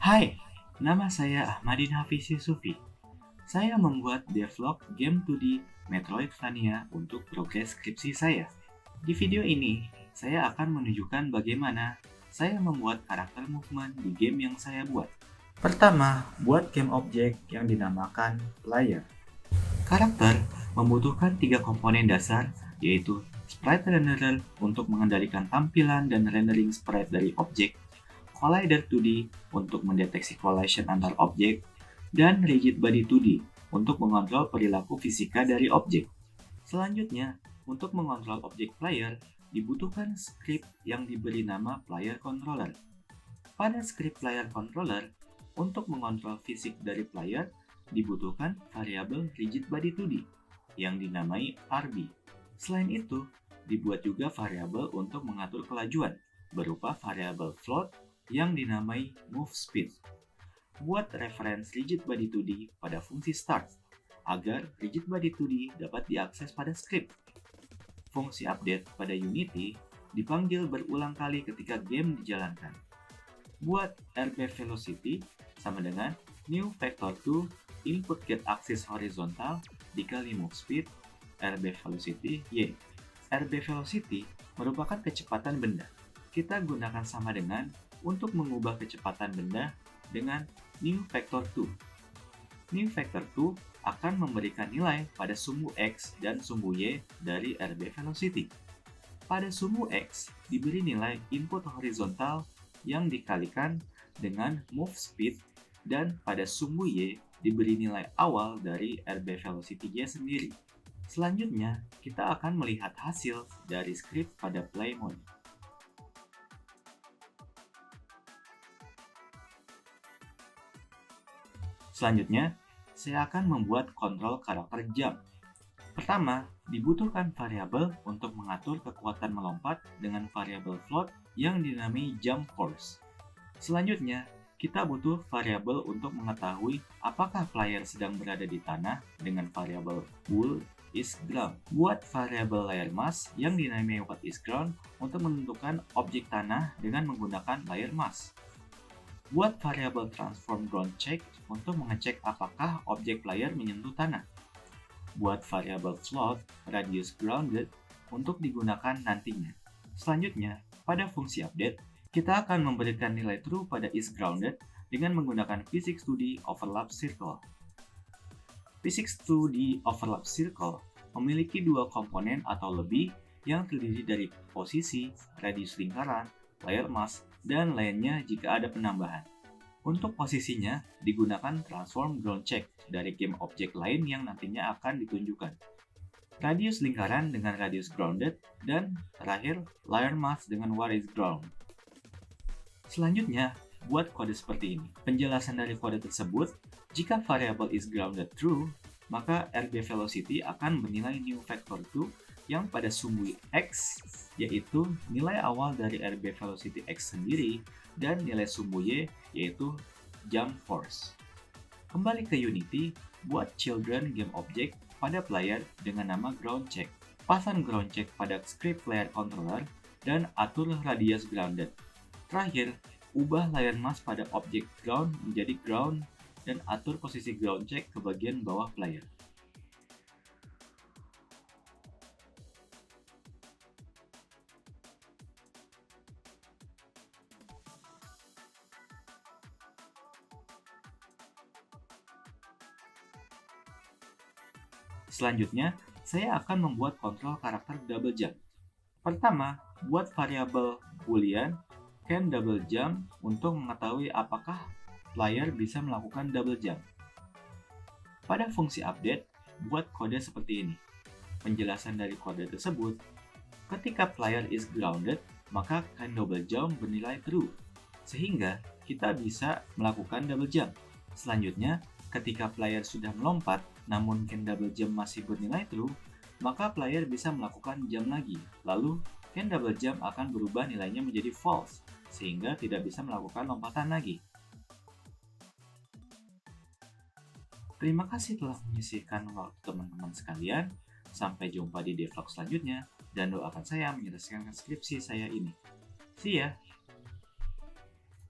Hai, nama saya Ahmadin Hafiz Yusufi. Saya membuat devlog game 2D Metroidvania untuk progres skripsi saya. Di video ini, saya akan menunjukkan bagaimana saya membuat karakter movement di game yang saya buat. Pertama, buat game objek yang dinamakan player. Karakter membutuhkan 3 komponen dasar, yaitu sprite renderer untuk mengendalikan tampilan dan rendering sprite dari objek, collider 2D untuk mendeteksi collision antar objek, dan rigid body 2D untuk mengontrol perilaku fisika dari objek. Selanjutnya, untuk mengontrol objek player, dibutuhkan script yang diberi nama player controller. Pada script player controller, untuk mengontrol fisik dari player, dibutuhkan variabel rigid body 2D yang dinamai RB. Selain itu, dibuat juga variabel untuk mengatur kelajuan berupa variabel float yang dinamai move speed. Buat reference rigid body 2D pada fungsi start agar rigid body 2D dapat diakses pada script. Fungsi update pada Unity dipanggil berulang kali ketika game dijalankan. Buat RB velocity sama dengan new vector 2 input get axis horizontal dikali move speed RB velocity y. RB velocity merupakan kecepatan benda. Kita gunakan sama dengan untuk mengubah kecepatan benda dengan new vector 2. New vector 2 akan memberikan nilai pada sumbu x dan sumbu y dari RB velocity. Pada sumbu x diberi nilai input horizontal yang dikalikan dengan move speed, dan pada sumbu y diberi nilai awal dari RB velocity y sendiri. Selanjutnya, kita akan melihat hasil dari script pada play mode. Selanjutnya, saya akan membuat kontrol karakter jump. Pertama, dibutuhkan variabel untuk mengatur kekuatan melompat dengan variabel float yang dinamai jump force. Selanjutnya, kita butuh variabel untuk mengetahui apakah player sedang berada di tanah dengan variabel bool is ground. Buat variabel layer mask yang dinamai what is ground untuk menentukan objek tanah dengan menggunakan layer mask. Buat variabel transform ground check untuk mengecek apakah objek player menyentuh tanah. Buat variabel float radius grounded untuk digunakan nantinya. Selanjutnya, pada fungsi update, kita akan memberikan nilai true pada is grounded dengan menggunakan physics 2D overlap circle. Physics 2D overlap circle memiliki dua komponen atau lebih yang terdiri dari posisi, radius lingkaran, layer mask, dan lainnya jika ada penambahan. Untuk posisinya, digunakan transform ground check dari game objek lain yang nantinya akan ditunjukkan. Radius lingkaran dengan radius grounded, dan terakhir layer mask dengan what is ground. Selanjutnya, buat kode seperti ini. Penjelasan dari kode tersebut, jika variabel is grounded true, maka RB velocity akan bernilai new vector 2 yang pada sumbu x, yaitu nilai awal dari RB velocity x sendiri, dan nilai sumbu y, yaitu jump force. Kembali ke Unity, buat children game object pada player dengan nama ground check. Pasang ground check pada script player controller dan atur radius grounded. Terakhir, ubah layer mask pada objek ground menjadi ground dan atur posisi ground check ke bagian bawah player. Selanjutnya, saya akan membuat kontrol karakter double jump. Pertama, buat variabel boolean can double jump untuk mengetahui apakah player bisa melakukan double jump. Pada fungsi update, buat kode seperti ini. Penjelasan dari kode tersebut, ketika player is grounded, maka can double jump bernilai true, sehingga kita bisa melakukan double jump. Selanjutnya, ketika player sudah melompat, namun can double jump masih bernilai true, maka player bisa melakukan jump lagi. Lalu, can double jump akan berubah nilainya menjadi false, sehingga tidak bisa melakukan lompatan lagi. Terima kasih telah menyisihkan waktu teman-teman sekalian. Sampai jumpa di devlog selanjutnya, dan doakan saya menyelesaikan skripsi saya ini. See ya!